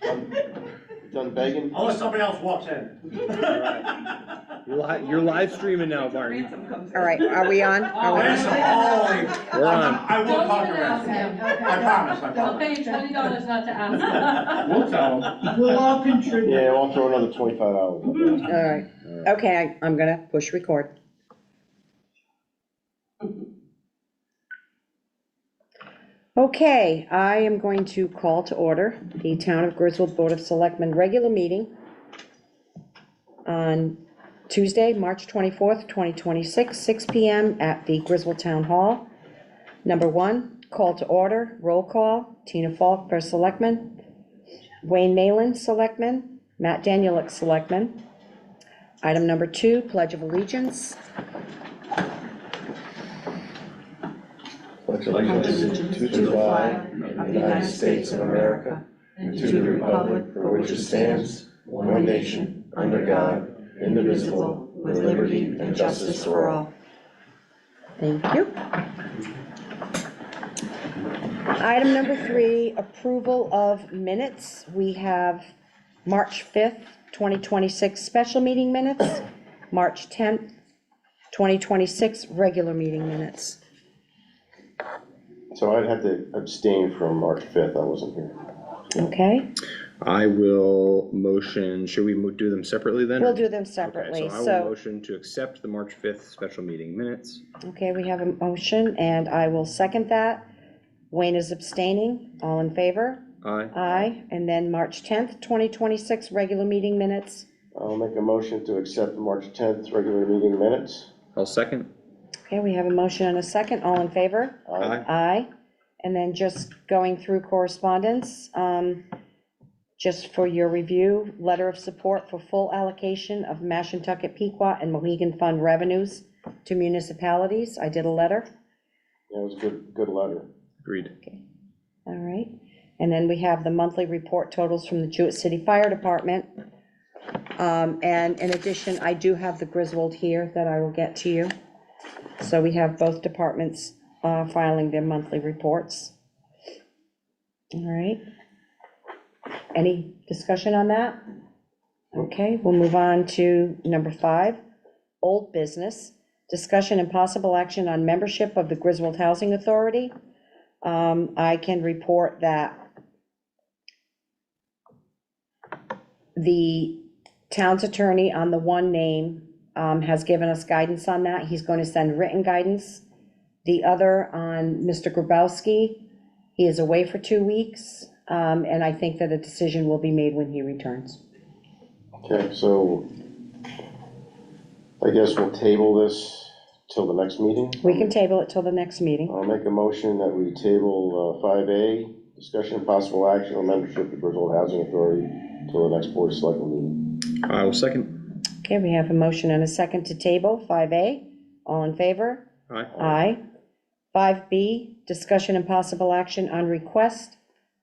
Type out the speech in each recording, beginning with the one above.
Done begging? Unless somebody else walks in. You're live streaming now, Martin. All right, are we on? Are we Ransom, on? holy. We're on. I will talk to Ransom. I promise, I I'll pay promise. you $20 not to ask. We'll tell them. We'll all contribute. Yeah, I'll throw another $25. All right, okay, I'm gonna push record. Okay, I am going to call to order the Town of Griswold Board of Selectmen regular meeting on Tuesday, March 24th, 2026, 6 PM at the Griswold Town Hall. Number one, call to order, roll call, Tina Falk, first selectman, Wayne Malin, selectman, Matt Danielick, selectman. Item number two, pledge of allegiance. Pledge allegiance to the flag of the United States of America and to the republic for which it stands, one nation, under God, indivisible, with liberty and justice for all. Thank you. Item number three, approval of minutes. We have March 5th, 2026 special meeting minutes, March 10th, 2026 regular meeting minutes. So I'd have to abstain from March 5th, I wasn't here. Okay, I will motion, should we do them separately then? we'll do them separately. Okay, so I will motion to accept the March 5th special meeting minutes. Okay, we have a motion, and I will second that. Wayne is abstaining. All in favor? Aye. Aye. And then March 10th, 2026 regular meeting minutes. I'll make a motion to accept the March 10th regular meeting minutes. I'll second. Okay, we have a motion and a second. All in favor? Aye. Aye. And then just going through correspondence, just for your review, letter of support for full allocation of Mashantucket Pequot and Mohegan Fund revenues to municipalities. I did a letter. Yeah, it was a good letter. Agreed. Okay. All right. And then we have the monthly report totals from the Jewett City Fire Department. And in addition, I do have the Griswold here that I will get to you. So we have both departments filing their monthly reports. All right. Any discussion on that? Okay, we'll move on to number 5, old business. Discussion and possible action on membership of the Griswold Housing Authority. I can report that the town's attorney on the one name has given us guidance on that. He's going to send written guidance. The other on Mr. Grabowski, he is away for 2 weeks, and I think that a decision will be made when he returns. Okay, so I guess we'll table this till the next meeting. We can table it till the next meeting. I'll make a motion that we table 5A, discussion and possible action on membership of the Griswold Housing Authority till the next Board of Selectmen meeting. I will second. Okay, we have a motion and a second to table 5A. All in favor? Aye. Aye. 5B, discussion and possible action on request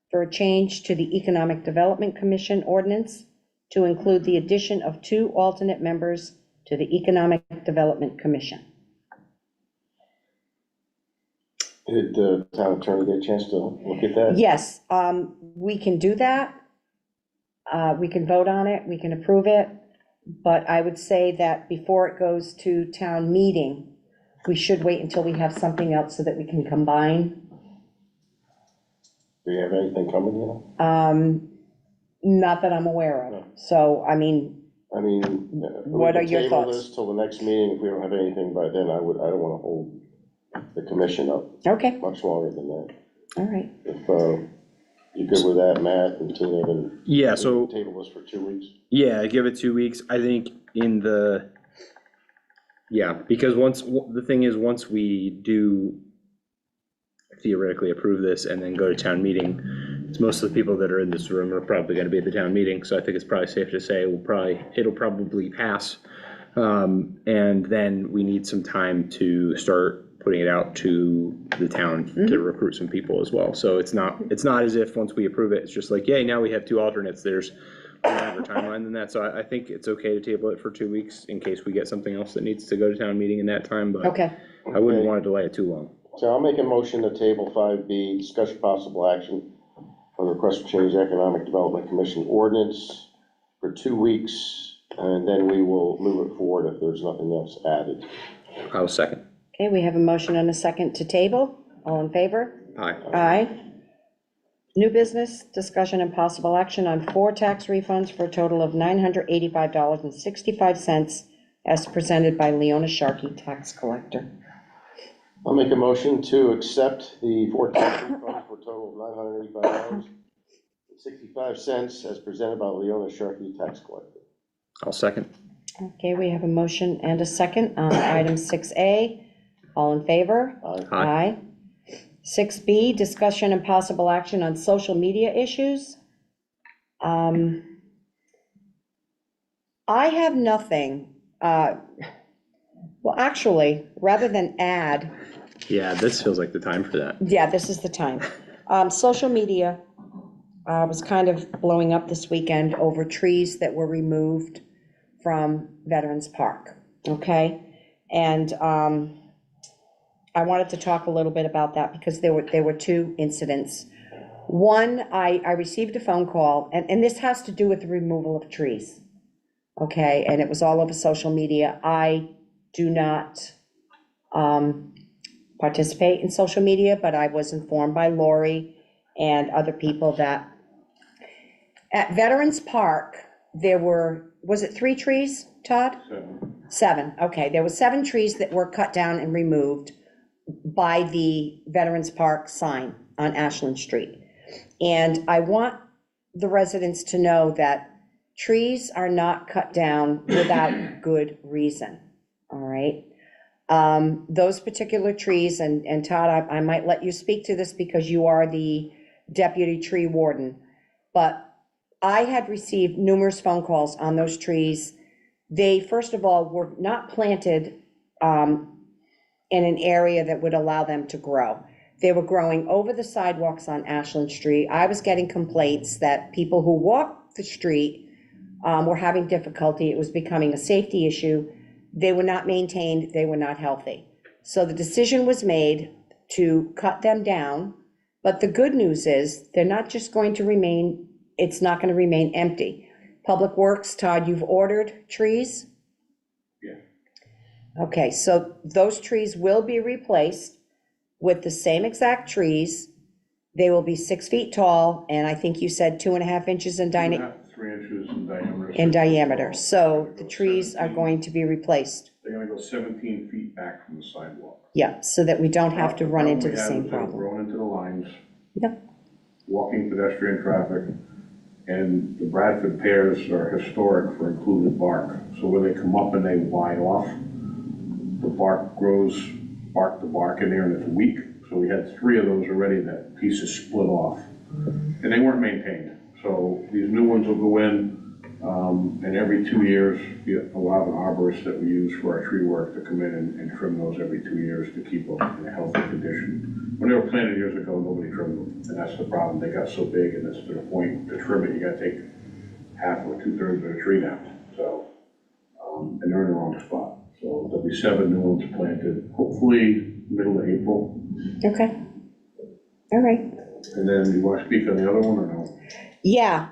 for a change to the Economic Development Commission ordinance to include the addition of 2 alternate members to the Economic Development Commission. Did the town attorney get a chance to look at that? Yes, we can do that. We can vote on it, we can approve it, but I would say that before it goes to town meeting, we should wait until we have something else so that we can combine. Do you have anything coming, you know? Not that I'm aware of, so, I mean, What are your thoughts? Table this till the next meeting. If we don't have anything by then, I don't want to hold the commission up okay, much longer than that. all right. If you're good with that, Matt and Tina, then Yeah, so, we'll table this for 2 weeks. yeah, give it 2 weeks. I think because the thing is, once we do theoretically approve this and then go to town meeting, it's most of the people that are in this room are probably gonna be at the town meeting, so I think it's probably safe to say it'll probably pass. And then we need some time to start putting it out to the town to recruit some people as well. So it's not as if once we approve it, it's just like, yay, now we have 2 alternates. There's a longer timeline than that. So I think it's okay to table it for 2 weeks in case we get something else that needs to go to town meeting in that time, but Okay, I wouldn't want to delay it too long. So I'll make a motion to table 5B, discussion possible action on request for change Economic Development Commission ordinance for 2 weeks, and then we will move it forward if there's nothing else added. I'll second. Okay, we have a motion and a second to table. All in favor? Aye. Aye. New business, discussion and possible action on 4 tax refunds for a total of $985.65 as presented by Leona Sharkey, tax collector. I'll make a motion to accept the 4 tax refunds for a total of $985.65 as presented by Leona Sharkey, tax collector. I'll second. Okay, we have a motion and a second on item 6A. All in favor? Aye. 6B, discussion and possible action on social media issues. I have nothing. Well, actually, rather than add, Yeah, this feels like the time for that. yeah, this is the time. Social media was kind of blowing up this weekend over trees that were removed from Veterans Park, okay? And I wanted to talk a little bit about that because there were 2 incidents. One, I received a phone call, and this has to do with the removal of trees, okay? And it was all over social media. I do not participate in social media, but I was informed by Lori and other people that at Veterans Park, there were, was it 3 trees, Todd? 7, okay. There were 7 trees that were cut down and removed by the Veterans Park sign on Ashland Street. And I want the residents to know that trees are not cut down without good reason, all right? Those particular trees, and Todd, I might let you speak to this because you are the deputy tree warden, but I had received numerous phone calls on those trees. They, first of all, were not planted in an area that would allow them to grow. They were growing over the sidewalks on Ashland Street. I was getting complaints that people who walk the street were having difficulty. It was becoming a safety issue. They were not maintained, they were not healthy. So the decision was made to cut them down, but the good news is they're not just going to remain, it's not going to remain empty. Public Works, Todd, you've ordered trees? Yeah. Okay, so those trees will be replaced with the same exact trees. They will be 6 feet tall, and I think you said 2.5 inches in 3 inches in diameter. diameter. So the trees are going to be replaced. They're gonna go 17 feet back from the sidewalk. Yeah, so that we don't have to run into the problem same we had was they were problem. Growing into the lines, Yep, walking pedestrian traffic, and the Bradford pears are historic for included bark. So where they come up and they wide off, the bark grows bark to bark in there and it's weak. So we had 3 of those already that pieces split off. And they weren't maintained. So these new ones will go in, and every 2 years, we'll have an arborist that we use for our tree work to come in and trim those every 2 years to keep them in a healthy condition. When they were planted years ago, nobody trimmed them, and that's the problem. They got so big, and that's to the point, to trim it, you gotta take half or 2/3 of the tree down. So, and they're in the wrong spot. So there'll be 7 new ones planted, hopefully middle of April. okay. All right. And then you wanna speak on the other one or no? Yeah,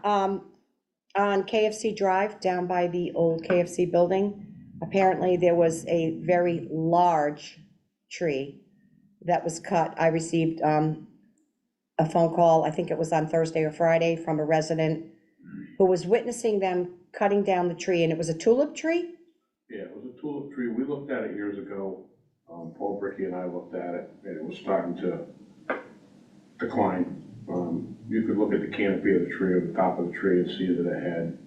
on KFC Drive, down by the old KFC building, apparently there was a very large tree that was cut. I received a phone call, I think it was on Thursday or Friday, from a resident who was witnessing them cutting down the tree, and it was a tulip tree? Yeah, it was a tulip tree. We looked at it years ago. Paul Bricky and I looked at it, and it was starting to decline. You could look at the canopy of the tree, or the top of the tree, and see that it had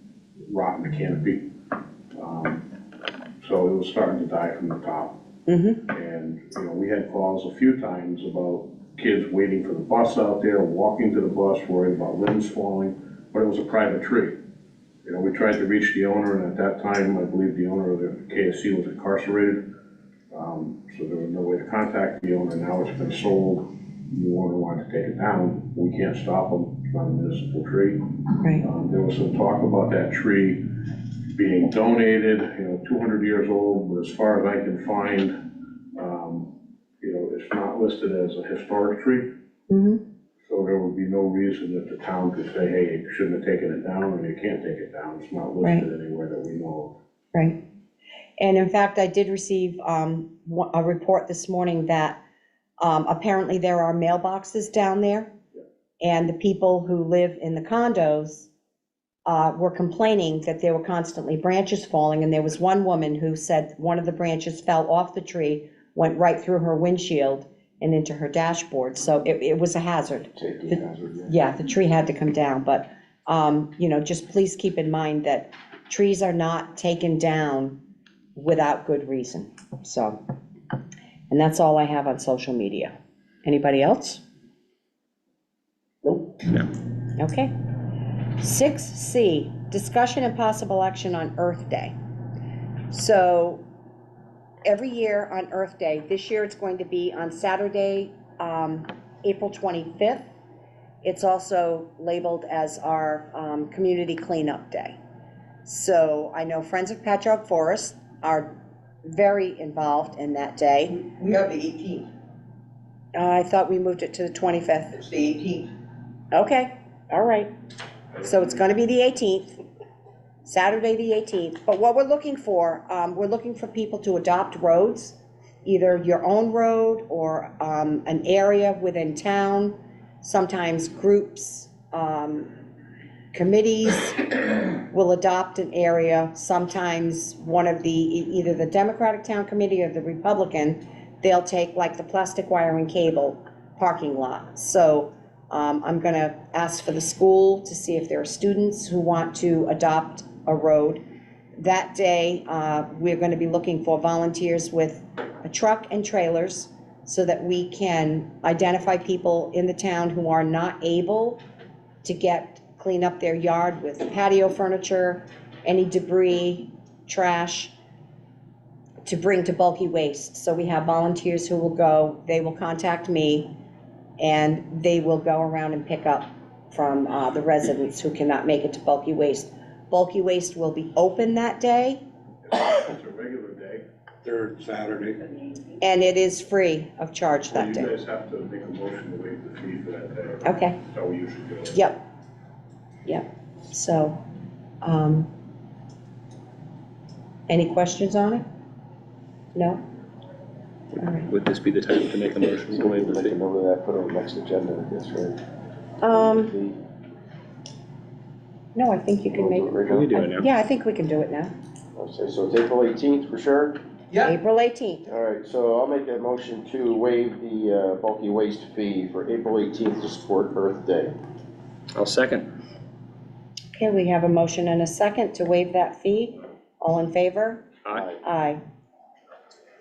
rot in the canopy. So it was starting to die from the top. Mm-hmm. And, we had calls a few times about kids waiting for the bus out there, walking to the bus, worried about limbs falling, but it was a private tree. We tried to reach the owner, and at that time, I believe the owner of the KFC was incarcerated. So there was no way to contact the owner. Now it's been sold. The owner wanted to take it down. We can't stop them. It's not a municipal tree. Right. There was some talk about that tree being donated, 200 years old, but as far as I can find, it's not listed as a historic tree. Mm-hmm. So So there would be no reason that the town could say, hey, you shouldn't have taken it down, or you can't take it down. It's not listed anywhere that we know Right. And in fact, I did receive a report this morning that apparently there are mailboxes down there, and the people who live in the condos were complaining that there were constantly branches falling, and there was one woman who said one of the branches fell off the tree, went right through her windshield and into her dashboard, so it was a hazard. Safety hazard, yeah. Yeah, the tree had to come down, but, just please keep in mind that trees are not taken down without good reason, so. And that's all I have on social media. Anybody else? Nope. No. Okay. 6C, discussion and possible action on Earth Day. So every year on Earth Day, this year it's going to be on Saturday, April 25th. It's also labeled as our Community Cleanup Day. So I know Friends of Patchogue Forest are very involved in that day. We have the 18th, I thought we moved it to the 25th. it's the 18th. Okay, all right. So it's gonna be the 18th, Saturday, the 18th. But what we're looking for people to adopt roads, either your own road or an area within town, sometimes groups, committees will adopt an area, sometimes one of either the Democratic Town Committee or the Republican, they'll take like the plastic wire and cable parking lot. So I'm gonna ask for the school to see if there are students who want to adopt a road. That day, we're gonna be looking for volunteers with a truck and trailers so that we can identify people in the town who are not able to clean up their yard with patio furniture, any debris, trash, to bring to bulky waste. So we have volunteers who will go, they will contact me, and they will go around and pick up from the residents who cannot make it to bulky waste. Bulky waste will be open that day, It's a regular day. Third Saturday. and it is free of charge So that you day. guys have to make a motion to waive the fee for that day. Okay, That's how we usually do it. yep, yep. So, any questions on it? No? All right. Would this be the time to make a motion to waive the Make a fee? note of that, put it on the next agenda, I guess, right? No, I think you can make, We can do it now. yeah, I think we can do it now. I'll say, so it's April 18th for sure? Yeah, April 18th. All right, so I'll make a motion to waive the bulky waste fee for April 18th to support Earth Day. I'll second. Okay, we have a motion and a second to waive that fee. All in favor? Aye. Aye.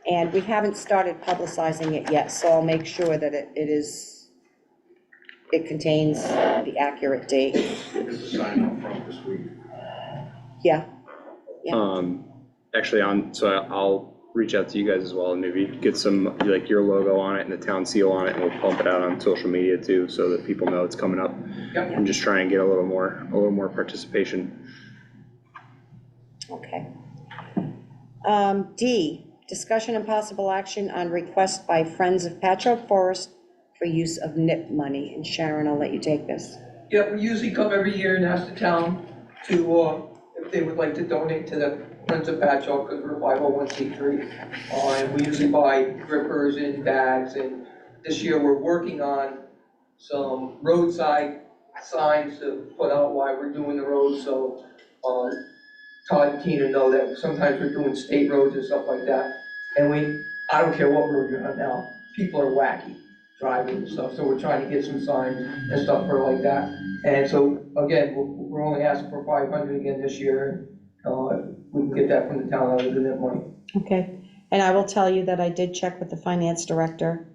And we haven't started publicizing it yet, so I'll make sure that it contains the accurate date. Get the sign out front this week. Yeah, Yeah. Actually, so I'll reach out to you guys as well and maybe get some, like your logo on it and the town seal on it, and we'll pump it out on social media too, so that people know it's coming up. Yep. And just try and get a little more participation. okay. D, discussion and possible action on request by Friends of Patchogue Forest for use of NIP money. And Sharon, I'll let you take this. yeah, we usually come every year and ask the town to, if they would like to donate to the Friends of Patchogue, because we're 501c3. And we usually buy grippers and bags, and this year we're working on some roadside signs to put out while we're doing the road, so, Todd and Tina know that sometimes we're doing state roads and stuff like that. And I don't care what road you're on now, people are wacky driving and stuff, so we're trying to get some signs and stuff for like that. And so, again, we're only asking for 500 again this year. We can get that from the town out of the net money. Okay, and I will tell you that I did check with the finance director,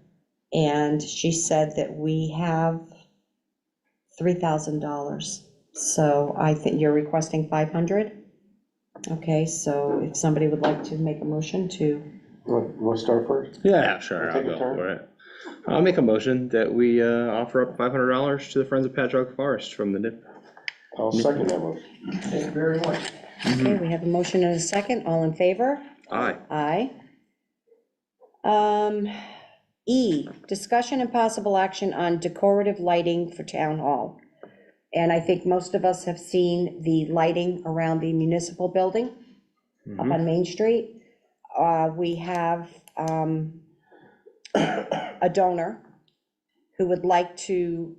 and she said that we have $3,000. So I think you're requesting 500? Okay, so if somebody would like to make a motion to, You want to start first? Yeah, sure, I'll Take a go turn. for it. I'll make a motion that we offer up $500 to the Friends of Patchogue Forest from the NIP. I'll second that motion. Thank you very much. okay, we have a motion and a second, all in favor? Aye. Aye. E, discussion and possible action on decorative lighting for town hall. And I think most of us have seen the lighting around the municipal building up on Main Street. We have a donor who would like to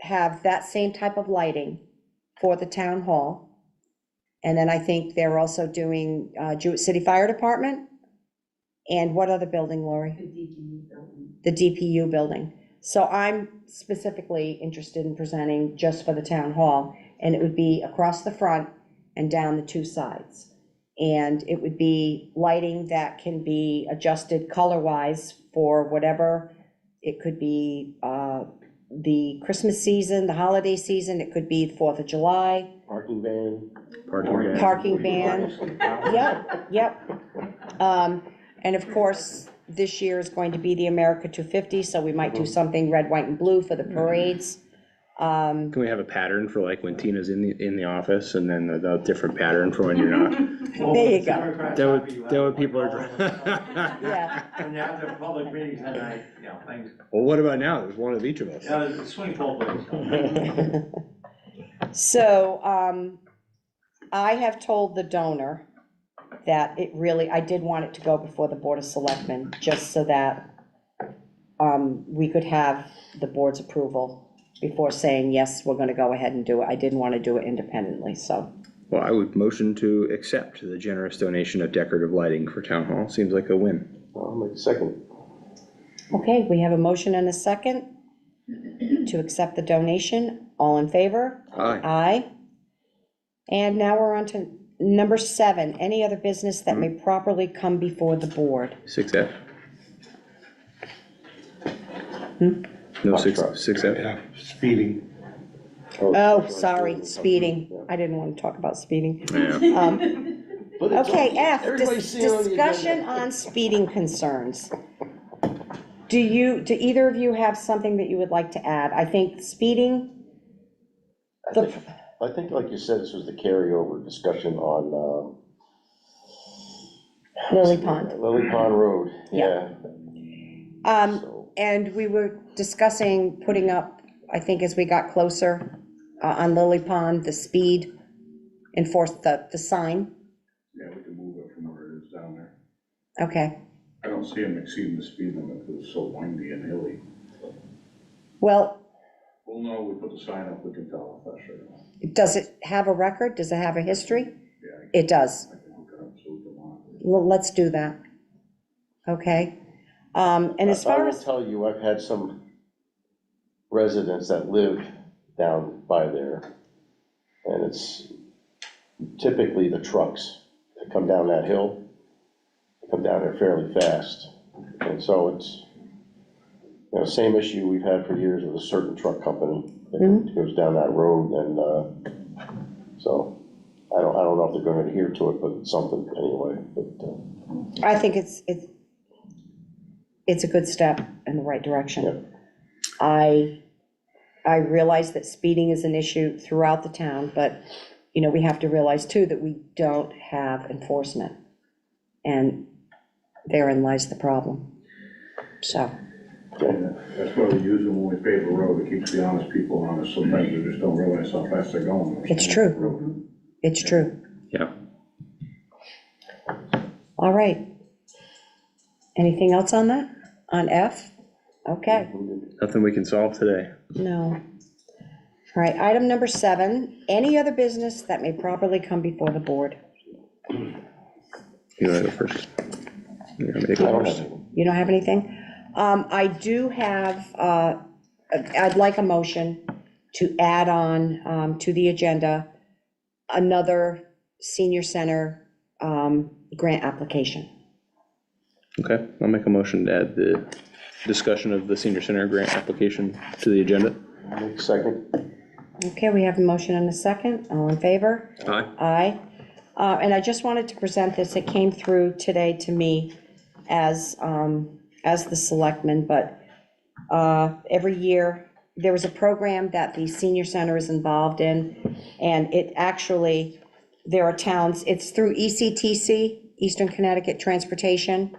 have that same type of lighting for the town hall. And then I think they're also doing Jewett City Fire Department. And what other building, Lori? The DPU building. The DPU building. So I'm specifically interested in presenting just for the town hall, and it would be across the front and down the two sides. And it would be lighting that can be adjusted color-wise for whatever. It could be the Christmas season, the holiday season, it could be 4th of July. Parking ban. Parking ban. Yep. And of course, this year is going to be the America 250, so we might do something red, white, and blue for the parades. Can we have a pattern for like when Tina's in the office, and then the different pattern for when you're not? There you go. That what people are. Yeah. When you have the public meetings at night, you know, things, Well, what about now? There's one of each of us. yeah, the swing both ways. So I have told the donor that it really, I did want it to go before the Board of Selectmen, just so that we could have the board's approval before saying, yes, we're gonna go ahead and do it. I didn't want to do it independently, so. Well, I would motion to accept the generous donation of decorative lighting for town hall. Seems like a win. I'll make a second. Okay, we have a motion and a second to accept the donation. All in favor? Aye. Aye. And now we're on to number 7, any other business that may properly come before the board. 6F. Hmm? No, Box 6F. Yeah, speeding. Oh, sorry, speeding. I didn't want to talk about speeding. Yeah. But it's Okay, okay. F, Everybody's seeing on the discussion agenda. on speeding concerns. Do either of you have something that you would like to add? I think speeding, I think, like you said, this was the carryover discussion on, Lily Pond. Lily Pond Road, Yeah. yeah. So, And we were discussing putting up, I think as we got closer, on Lily Pond, the speed, enforce the sign. Yeah, we can move it from where it is down there. Okay, I don't see them exceeding the speed limit because it's so windy and hilly. well, Well, no, we put the sign up, we can tell if that's right. does it have a record? Does it have a history? Yeah, It does. I can hook it up so we can monitor it. Well, let's do that. Okay, and as I far will as, tell you, I've had some residents that live down by there, and it's typically the trucks that come down that hill, come down there fairly fast. And so it's, you know, same issue we've had for years with a certain truck company that goes down that road, and so I don't know if they're gonna adhere to it, but it's something anyway, but, I think it's a good step in the right direction. Yep. I realize that speeding is an issue throughout the town, but, you know, we have to realize too that we don't have enforcement. And therein lies the problem. So, That's why we use them when we pave the road, it keeps the honest people honest, sometimes they just don't realize how fast they're going. it's true. It's true. Yeah. All right. Anything else on that? On F? Okay. Nothing we can solve today. No. All right, item number 7, any other business that may properly come before the board? You want to go first? You want me to I go don't first? have any. You don't have anything? I do have, I'd like a motion to add on to the agenda another senior center grant application. Okay, I'll make a motion to add the discussion of the senior center grant application to the agenda. Make a second. Okay, we have a motion and a second. All in favor? Aye. Aye. And I just wanted to present this. It came through today to me as the selectman, but every year, there was a program that the senior center is involved in, and it actually, there are towns, it's through ECTC, Eastern Connecticut Transportation,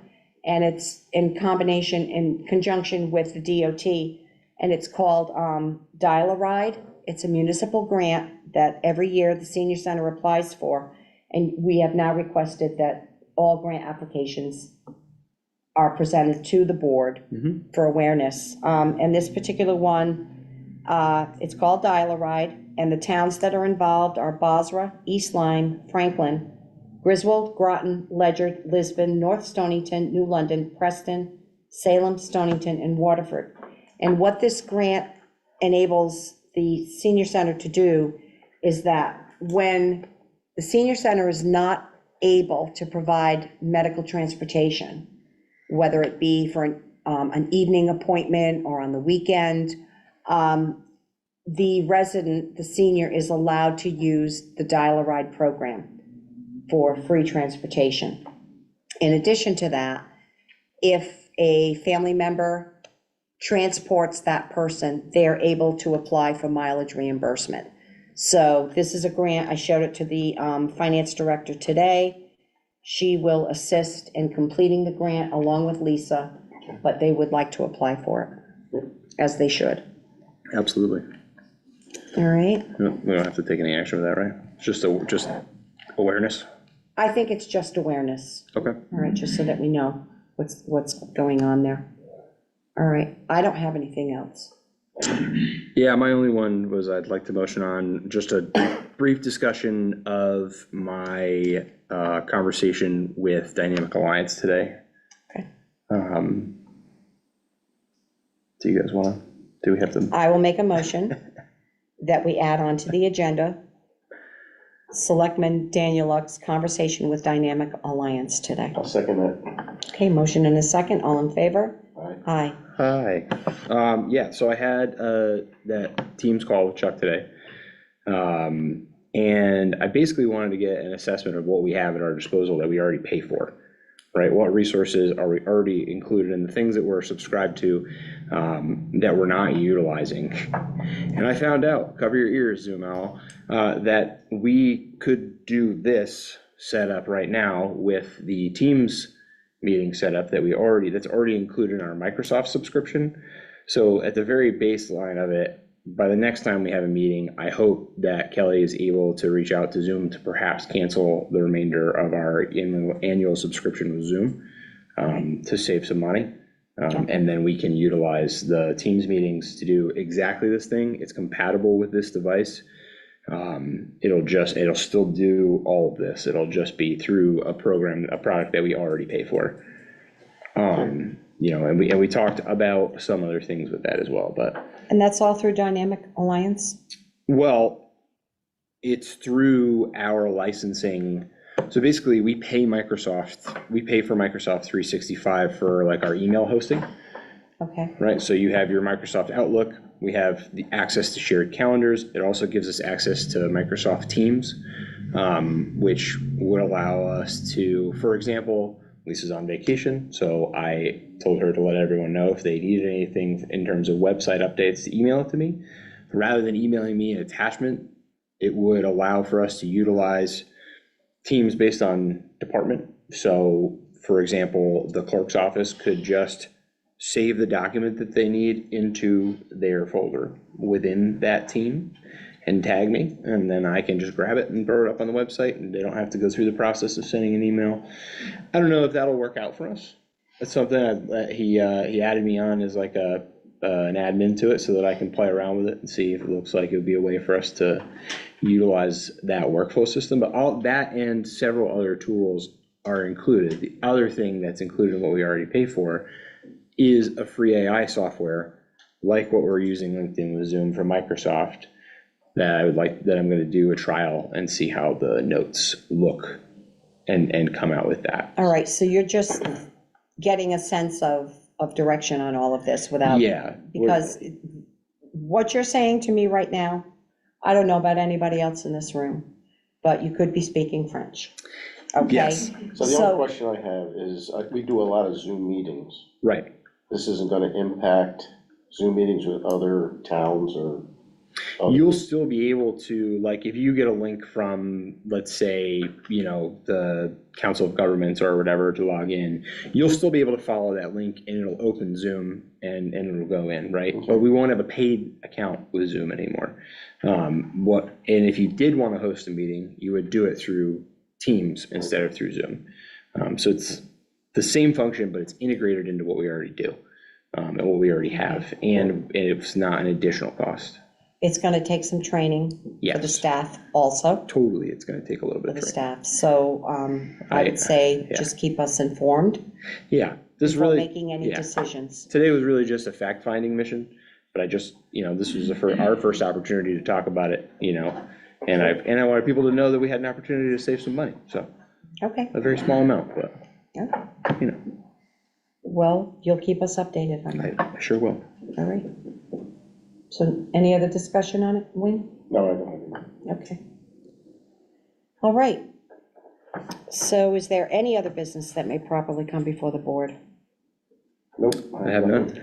and it's in conjunction with the DOT, and it's called Dial-A-Ride. It's a municipal grant that every year the senior center applies for, and we have now requested that all grant applications are presented to the board for awareness. And this particular one, it's called Dial-A-Ride, and the towns that are involved are Bosra, East Lyme, Franklin, Griswold, Groton, Ledyard, Lisbon, North Stonington, New London, Preston, Salem, Stonington, and Waterford. And what this grant enables the senior center to do is that when the senior center is not able to provide medical transportation, whether it be for an evening appointment or on the weekend, the resident, the senior, is allowed to use the Dial-A-Ride program for free transportation. In addition to that, if a family member transports that person, they're able to apply for mileage reimbursement. So this is a grant, I showed it to the finance director today. She will assist in completing the grant along with Lisa, but they would like to apply for it, as they should. Absolutely. All right, No, we don't have to take any action with that, right? Just awareness? I think it's just awareness, Okay. all right, just so that we know what's going on there. All right, I don't have anything else. Yeah, my only one was I'd like to motion on just a brief discussion of my conversation with Dynamic Alliance today. Okay. Do you guys want to, do we have to? I will make a motion that we add on to the agenda Selectman Daniel Luck's conversation with Dynamic Alliance today. I'll second that. Okay, motion and a second, all in favor? Aye. Aye. Hi. Yeah, so I had that Teams call with Chuck today. And I basically wanted to get an assessment of what we have at our disposal that we already pay for, right? What resources are we already included in the things that we're subscribed to that we're not utilizing? And I found out, cover your ears, Zoom Owl, that we could do this setup right now with the Teams meeting setup that's already included in our Microsoft subscription. So at the very baseline of it, by the next time we have a meeting, I hope that Kelly is able to reach out to Zoom to perhaps cancel the remainder of our annual subscription with Zoom to save some money. And then we can utilize the Teams meetings to do exactly this thing. It's compatible with this device. It'll still do all of this. It'll just be through a product that we already pay for. And we talked about some other things with that as well, but. And that's all through Dynamic Alliance? Well, it's through our licensing. So basically we pay for Microsoft 365 for like our email hosting. Okay. Right, so you have your Microsoft Outlook, we have the access to shared calendars. It also gives us access to Microsoft Teams, which would allow us to, for example, Lisa's on vacation, so I told her to let everyone know if they needed anything in terms of website updates to email it to me. Rather than emailing me an attachment, it would allow for us to utilize Teams based on department. So, for example, the clerk's office could just save the document that they need into their folder within that team and tag me, and then I can just grab it and throw it up on the website, and they don't have to go through the process of sending an email. I don't know if that'll work out for us. That's something that he added me on as like an admin to it so that I can play around with it and see if it looks like it would be a way for us to utilize that workflow system. But all that and several other tools are included. The other thing that's included in what we already pay for is a free AI software, like what we're using LinkedIn with Zoom from Microsoft, that I'm going to do a trial and see how the notes look and come out with that. All right, so you're just getting a sense of direction on all of this without. Yeah. Because what you're saying to me right now, I don't know about anybody else in this room, but you could be speaking French. Okay? Yes. So the only question I have is, we do a lot of Zoom meetings. Right. This isn't gonna impact Zoom meetings with other towns or You'll still be able to, like, if you get a link from, let's say, you know, the Council of Governments or whatever to log in, you'll still be able to follow that link and it'll open Zoom and it'll go in, right? But we won't have a paid account with Zoom anymore. And if you did want to host a meeting, you would do it through Teams instead of through Zoom. So it's the same function, but it's integrated into what we already do, and what we already have, and it's not an additional cost. It's gonna take some training for the Yes. staff also, Totally, it's gonna take a little for bit the of training. staff, so, I would say, yeah. just keep us informed Yeah, this before really, making any yeah. decisions. Today was really just a fact-finding mission, but I just, you know, this was our first opportunity to talk about it, you know, and I wanted people to know that we had an opportunity to save some money, so, Okay, a very small amount, but, yeah. you know, Well, you'll keep us updated on that, I sure will. all right? So, any other discussion on it, Wayne? No, I don't have any. Okay. All right. So is there any other business that may properly come before the board? Nope. I have none.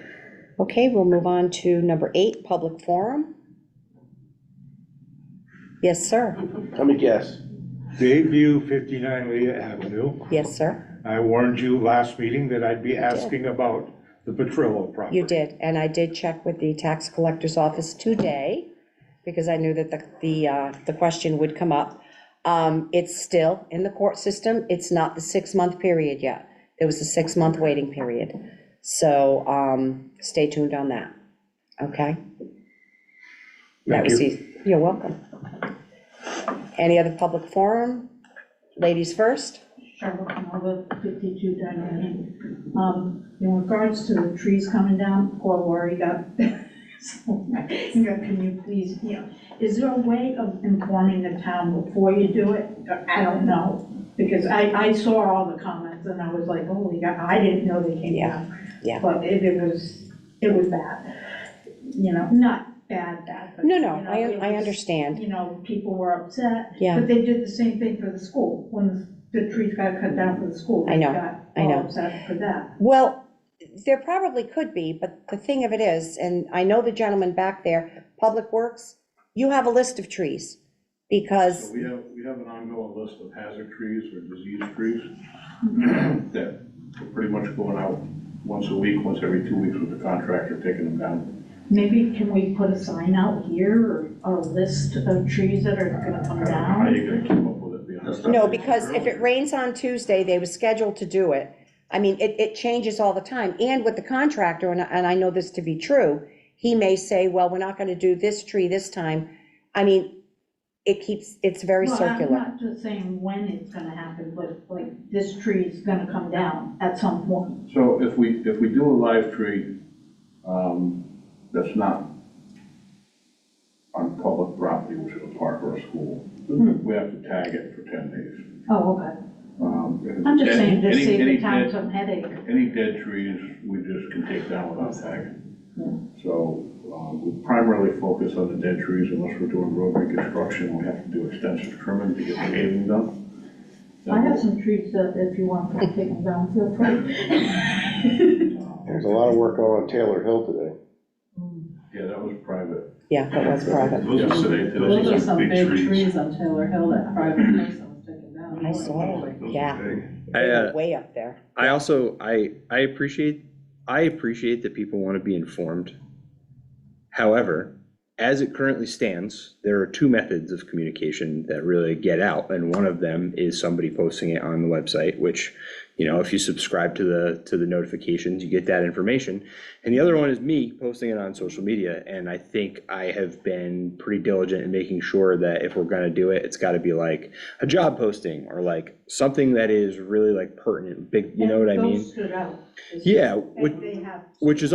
Okay, we'll move on to number 8, public forum. Yes, sir. Let me guess. Dayview 59 Leah Avenue. Yes, sir. I warned you last meeting that I'd be asking about the Petrillo property. You did, and I did check with the tax collector's office today, because I knew that the question would come up. It's still in the court system, it's not the 6-month period yet. There was a 6-month waiting period. So, stay tuned on that, okay? That was easy. You're welcome. Any other public forum? Ladies first? Charlotte Canova, 52 Diamond Lane. In regards to the trees coming down, poor Lori got, can you please, you know, is there a way of informing the town before you do it? I don't know, because I saw all the comments and I was like, holy God, I didn't know they came down. Yeah. But it was bad, you know, not bad, but. No, you know, it I was, understand. You know, people were upset. Yeah. But they did the same thing for the school, when the trees got cut down for the school. I know, They got I know. all upset for that. Well, there probably could be, but the thing of it is, and I know the gentleman back there, Public Works, you have a list of trees, because, So we have an ongoing list of hazard trees or disease trees that are pretty much going out once a week, once every 2 weeks with the contractor taking them down. Maybe can we put a sign out here or a list of trees that are gonna come How are down? you gonna keep up with it? Being honest? no, because if it rains on Tuesday, they were scheduled to do it. I mean, it changes all the time, and with the contractor, and I know this to be true, he may say, well, we're not gonna do this tree this time. I mean, it's very Well, I'm circular. not just saying when it's gonna happen, but like this tree is gonna come down at some point. So if we do a live tree, that's not on public property, which is a park or a school, we have to tag it for 10 days. Oh, okay. If I'm just it's saying, just any- save any the town dead- some headache. Any dead trees, we just can take down without tagging. Yeah. So we primarily focus on the dead trees unless we're doing road reconstruction, we have to do extensive trimming to get the paving done. I have some trees that if you want to take them down, feel free. There's a lot of work on Taylor Hill today. Yeah, that was private. Yeah, that was private. Those are today, Those are some big trees trees. on Taylor Hill that private person was taking down. I saw it, yeah, Big. they were way up there. I also, I appreciate that people want to be informed. However, as it currently stands, there are 2 methods of communication that really get out, and one of them is somebody posting it on the website, which, you know, if you subscribe to the notifications, you get that information. And the other one is me posting it on social media, and I think I have been pretty diligent in making sure that if we're gonna do it, it's gotta be like a job posting, or like something that is really like pertinent, big, you know what I mean? Those stood out. Yeah, They have. which is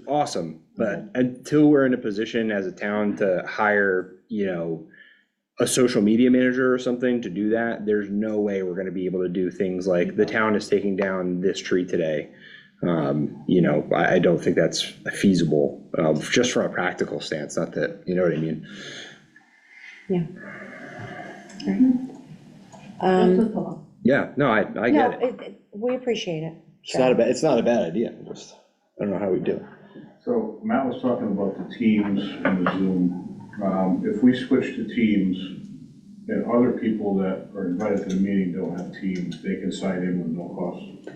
awesome, but until we're in a position as a town to hire, you know, a social media manager or something to do that, there's no way we're gonna be able to do things like the town is taking down this tree today. You know, I don't think that's feasible, just from a practical stance, not that, you know what I mean? Yeah. Just a thought. Yeah, no, I No, get it. we appreciate it. It's not a bad idea, just, I don't know how we do it. So Matt was talking about the Teams and the Zoom If we switch to Teams, and other people that are invited to the meeting don't have Teams, they can sign in with no cost.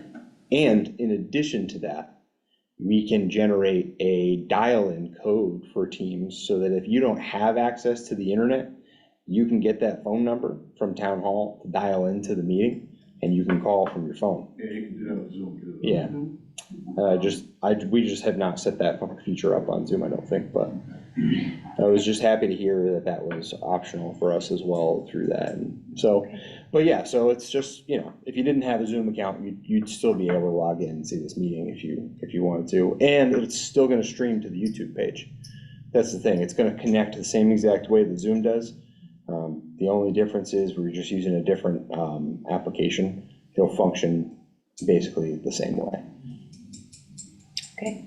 And in addition to that, we can generate a dial-in code for Teams so that if you don't have access to the internet, you can get that phone number from Town Hall to dial into the meeting, and you can call from your phone. Yeah, you can do that with Zoom too. Yeah. We just have not set that feature up on Zoom, I don't think, but I was just happy to hear that that was optional for us as well through that. And so, but yeah, so it's just, if you didn't have a Zoom account, you'd still be able to log in and see this meeting if you wanted to. And it's still gonna stream to the YouTube page. That's the thing, it's gonna connect the same exact way that Zoom does. The only difference is we're just using a different application. It'll function basically the same way. Okay.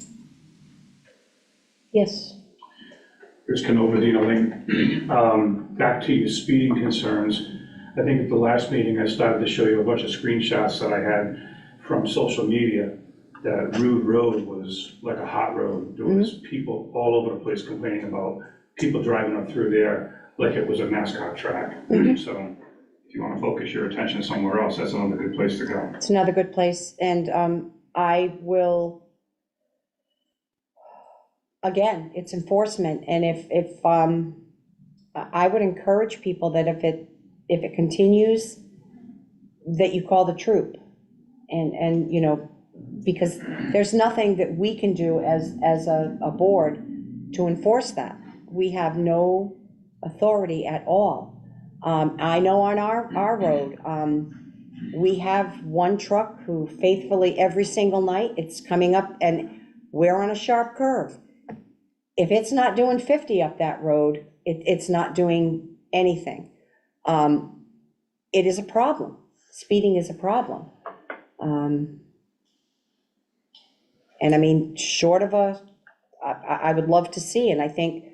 Yes. Chris Canova, Link. Back to your speeding concerns. I think at the last meeting, I started to show you a bunch of screenshots that I had from social media, that Rude Road was like a hot road. There was people all over the place complaining about people driving up through there like it was a NASCAR track. So if you want to focus your attention somewhere else, that's another good place to go. It's another good place, and I will, again, it's enforcement, and if I would encourage people that if it continues, that you call the troop, and because there's nothing that we can do as a board to enforce that. We have no authority at all. I know on our road, we have one truck who faithfully every single night, it's coming up and we're on a sharp curve. If it's not doing 50 up that road, it's not doing anything. It is a problem. Speeding is a problem. And I mean, short of I would love to see, and I think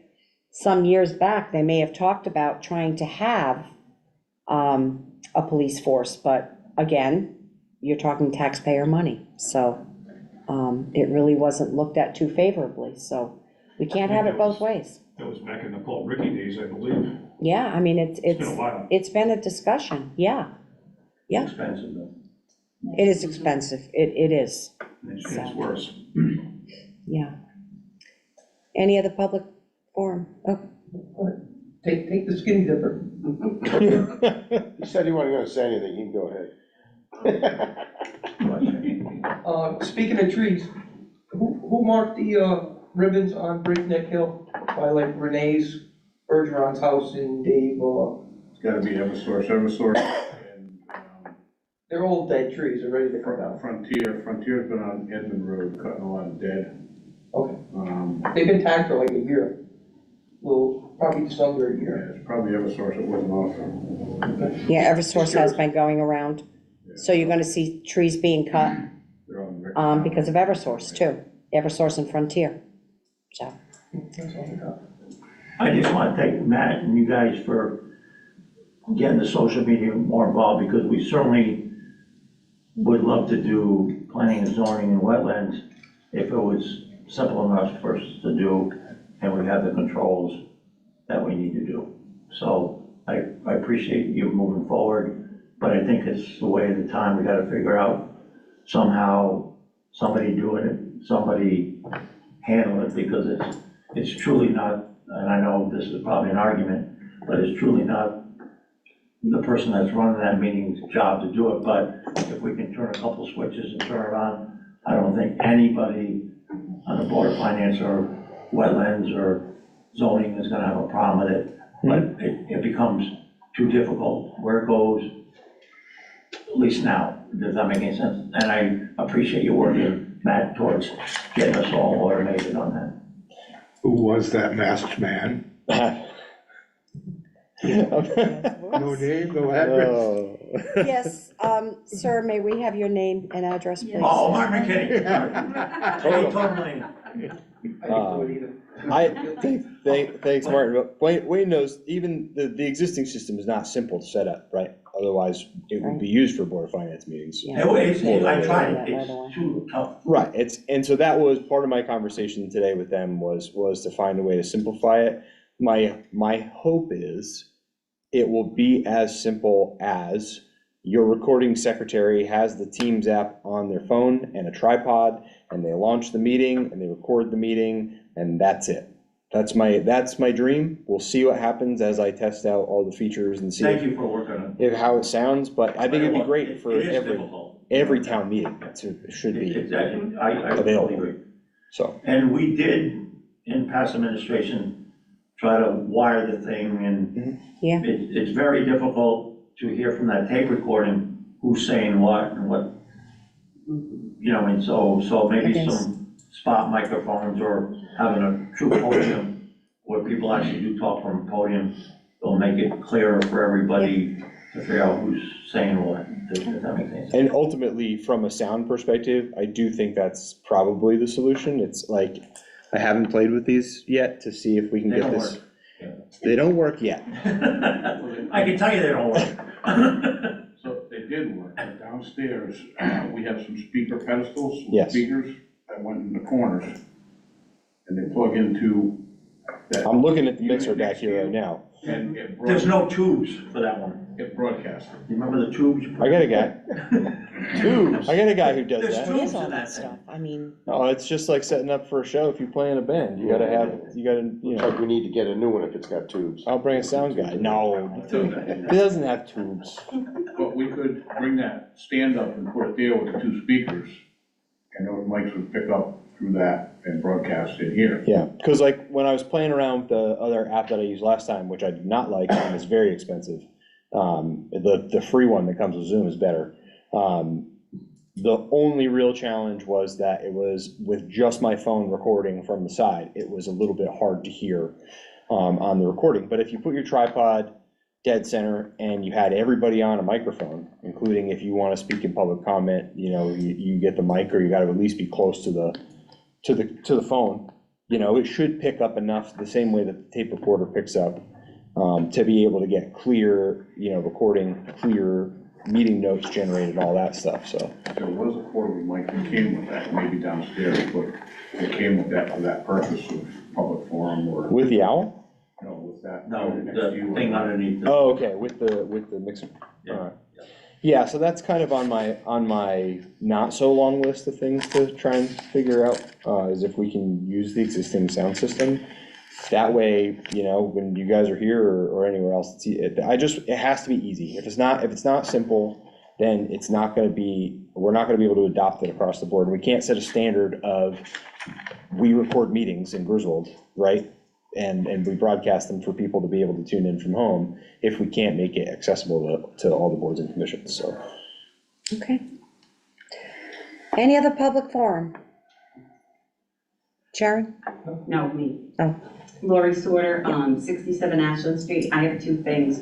some years back, they may have talked about trying to have a police force, but again, you're talking taxpayer money, so it really wasn't looked at too favorably, so we can't have it both ways. That was back in the Paul Ricky days, I believe. Yeah, I mean, It's been a while. it's been a discussion, yeah. Yeah, Expensive though. it is expensive, it is, And it's worse. yeah. Any other public forum? Oh, Take the skinny dipper. He said he wasn't gonna say anything, you can go ahead. Speaking of trees, who marked the ribbons on Breakneck Hill by like Renee's, Bergeron's house and Dave? It's gotta be Eversource, and They're old dead trees, they're ready to come down. Frontier's been on Edmond Road cutting a lot of dead. Okay, Yeah, they've been tagged for like a year. Well, probably just under a year. it's probably Eversource, it wasn't also. yeah, Eversource has been going around, so you're gonna see trees being cut They're on the because of Eversource too, Eversource and Frontier, so. That's all we got. I just want to thank Matt and you guys for getting the social media more involved, because we certainly would love to do planning and zoning and wetlands if it was simple enough for us to do, and we have the controls that we need to do. So I appreciate you moving forward, but I think it's the way of the time. We got to figure out somehow somebody doing it, somebody handling it, because it's truly not, and I know this is probably an argument, but it's truly not the person that's running that meeting's job to do it. But if we can turn a couple switches and turn it on, I don't think anybody on the Board of Finance or wetlands or zoning is gonna have a problem with it. But it becomes too difficult where it goes, at least now. Does that make any sense? And I appreciate you working, Matt, towards getting us all automated on that. Who was that masked man? No name, no address? Oh. Yes, sir, may we have your name and address, please? Oh, Mark McKinney. Totally. I didn't do it either. Thanks, Martin. But Wayne knows even the existing system is not simple to set up, right? Otherwise, it would be used for Board of Finance meetings. Yeah. I tried it, it's too tough. Right, and so that was part of my conversation today with them was to find a way to simplify it. my hope is it will be as simple as your recording secretary has the Teams app on their phone and a tripod, and they launch the meeting and they record the meeting, and that's it. That's my dream. We'll see what happens as I test out all the features and see Thank you for working on how it sounds, but I think it'd be great it. for It is difficult. every town meeting. It should be Exactly, I available. totally agree. So, And we did, in past administration, try to wire the thing, and Yeah. it's very difficult to hear from that tape recording who's saying what and what, you know, and so maybe It is. some spot microphones or having a true podium where people actually do talk from a podium, will make it clearer for everybody to figure out who's saying what, if that makes any sense. and ultimately, from a sound perspective, I do think that's probably the solution. It's like, I haven't played with these yet to see if we can They get don't this. work. They don't work yet. I can tell you they don't work. So they did work, but downstairs, we have some speaker pedestals, Yes. speakers that went in the corners, and they plug into that. I'm looking at the mixer back here right now. And it There's no tubes for that one. It broadcasted. You remember the tubes? I got a guy. Tubes. I got a guy who does There's that. It is tubes all in that that thing. stuff, I mean, Oh, it's just like setting up for a show. If you play in a band, you gotta, you Looks know, like we need to get a new one if it's got tubes. I'll bring a sound guy. No, it doesn't have tubes. But we could bring that stand up and put it there with the two speakers, and those mics would pick up through that and broadcast in here. Yeah, because like when I was playing around with the other app that I used last time, which I did not like, and it's very expensive. The free one that comes with Zoom is better. The only real challenge was that it was with just my phone recording from the side. It was a little bit hard to hear on the recording. But if you put your tripod dead center and you had everybody on a microphone, including if you want to speak in public comment, you know, you get the mic, or you got to at least be close to the phone. You know, it should pick up enough the same way that the tape recorder picks up to be able to get clear, you know, recording, clear meeting notes generated, all that stuff, so. There was a quarterly mic that came with that, maybe downstairs, but it came with that for that purpose of public forum or, With the owl? no, with that. No, next to you. the thing underneath. Oh, okay, with the mixer. Yeah. All right. Yeah, so that's kind of on my not so long list of things to try and figure out, is if we can use the existing sound system. That way, you know, when you guys are here or anywhere else, it has to be easy. If it's not simple, then it's not gonna be, we're not gonna be able to adopt it across the board. We can't set a standard of, we record meetings in Griswold, right? And we broadcast them for people to be able to tune in from home if we can't make it accessible to all the boards and commissions, so. okay. Any other public forum? Sharon? No, me. Oh. Lori Sorter, 67 Ashland Street. I have two things.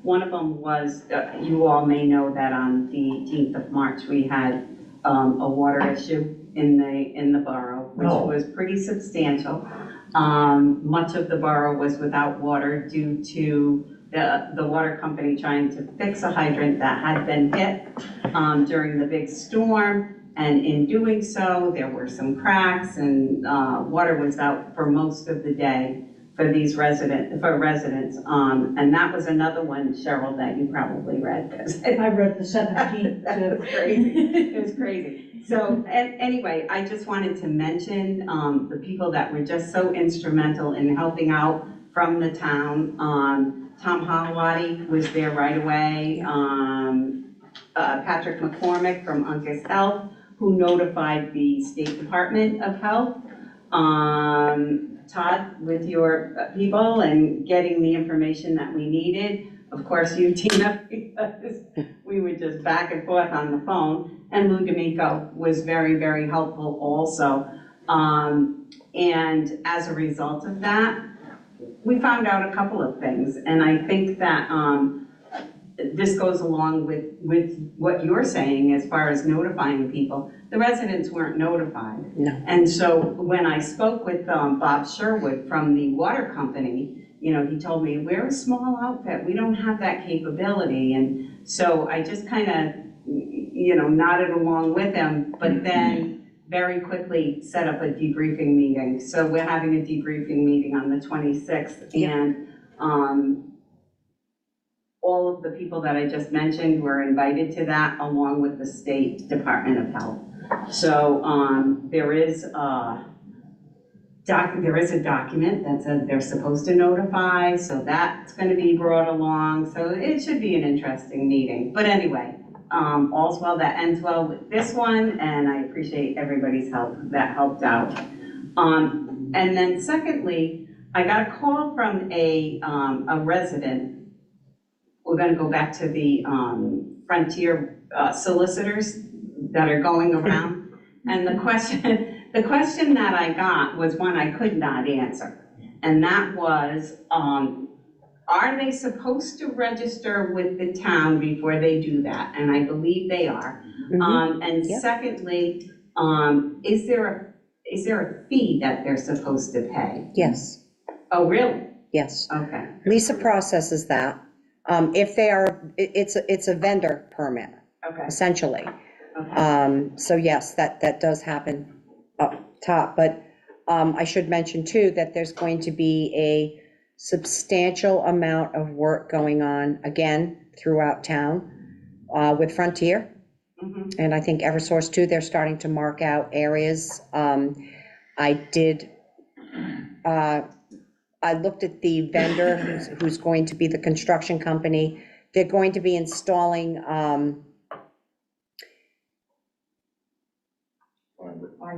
One of them was, you all may know that on the 18th of March, we had a water issue in the borough, which No. was pretty substantial. Much of the borough was without water due to the water company trying to fix a hydrant that had been hit during the big storm. And in doing so, there were some cracks and water was out for most of the day for residents. And that was another one, Cheryl, that you probably read, because I read the 17th. that was crazy. It was crazy. So anyway, I just wanted to mention the people that were just so instrumental in helping out from the town. Tom Holowati was there right away. Patrick McCormick from Uncas Health, who notified the State Department of Health. Todd, with your people and getting the information that we needed. Of course, you, Tina, because we were just back and forth on the phone. And Lou D'Amico was very, very helpful also. And as a result of that, we found out a couple of things. And I think that this goes along with what you're saying as far as notifying people. The residents weren't notified. No. And so when I spoke with Bob Sherwood from the water company, you know, he told me, we're a small outfit, we don't have that capability. And so I just kind of, you know, nodded along with him. But then very quickly set up a debriefing meeting. So we're having a debriefing meeting on the 26th, and all of the people that I just mentioned were invited to that, along with the State Department of Health. So there is a document that says they're supposed to notify, so that's going to be brought along. So it should be an interesting meeting. But anyway, all's well that ends well with this one, and I appreciate everybody's help that helped out. And then secondly, I got a call from a resident. We're going to go back to the Frontier solicitors that are going around. And the question that I got was one I could not answer. And that was, are they supposed to register with the town before they do that? And I believe they are. And Yep. secondly, is there a fee that they're supposed to pay? Yes, Oh, yes. okay. Lisa processes that. If they are, it's a vendor permit, Okay. essentially. Okay. So yes, that does happen up top, but I should mention too that there's going to be a substantial amount of work going on, again, throughout town with Frontier. Mhm. And I think Eversource too, they're starting to mark out areas. I looked at the vendor who's going to be the construction company. They're going to be installing,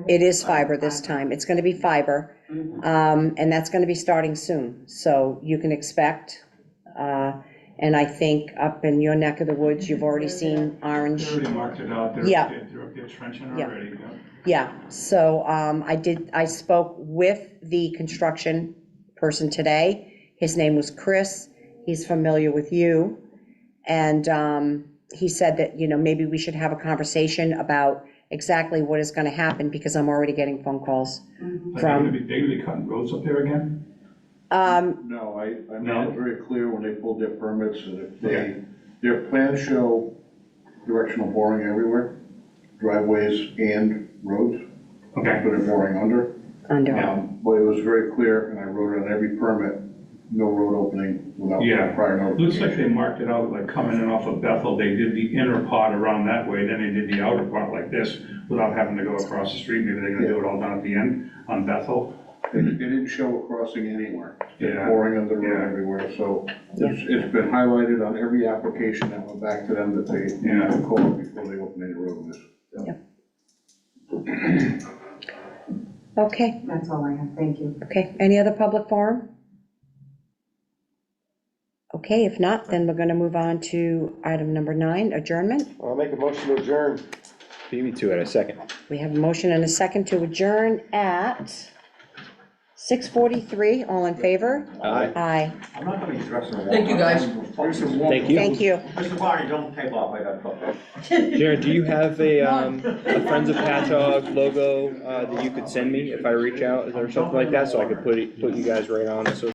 it is fiber this time. It's going to be fiber. And that's going to be starting soon. So you can expect, and I think up in your neck of the woods, you've already seen orange. They already marked it out, they're, Yeah. they're trenching Yeah. already, yeah. Yeah, so I spoke with the construction person today. His name was Chris. He's familiar with you. And he said that, maybe we should have a conversation about exactly what is going to happen, because I'm already getting phone calls They're from. gonna be cutting roads up there again? No, I made No? it very clear when they pulled their permits, and if Okay. their plans show directional boring everywhere, driveways and roads, Okay, so they're boring under. Under. But it was very clear, and I wrote it on every permit, no road opening without Yeah. prior looks like they notification. marked it out, like coming in off of Bethel, they did the inner part around that way, then they did the outer part like this, without having to go across the street, maybe they're gonna do it all down at the end on Bethel. They didn't show a crossing anywhere. They're Yeah. boring under the road Yeah. everywhere, so it's been highlighted on every application that went back to them that they have to call before they open any roadways. Okay, That's all I have, thank you. okay. Any other public forum? Okay, if not, then we're going to move on to item number 9, adjournment. I'll make a motion to adjourn. Beat me to it, a second. We have a motion and a second to adjourn at 6:43. All in favor? Aye. Aye. I'm not gonna be stressing around. Thank you, guys. Thank you. Thank you. Mr. Barney, don't take off, I got trouble. Jared, do you have a Friends of Patchogue logo that you could send me if I reach out, or something like that, so I could put you guys right on, so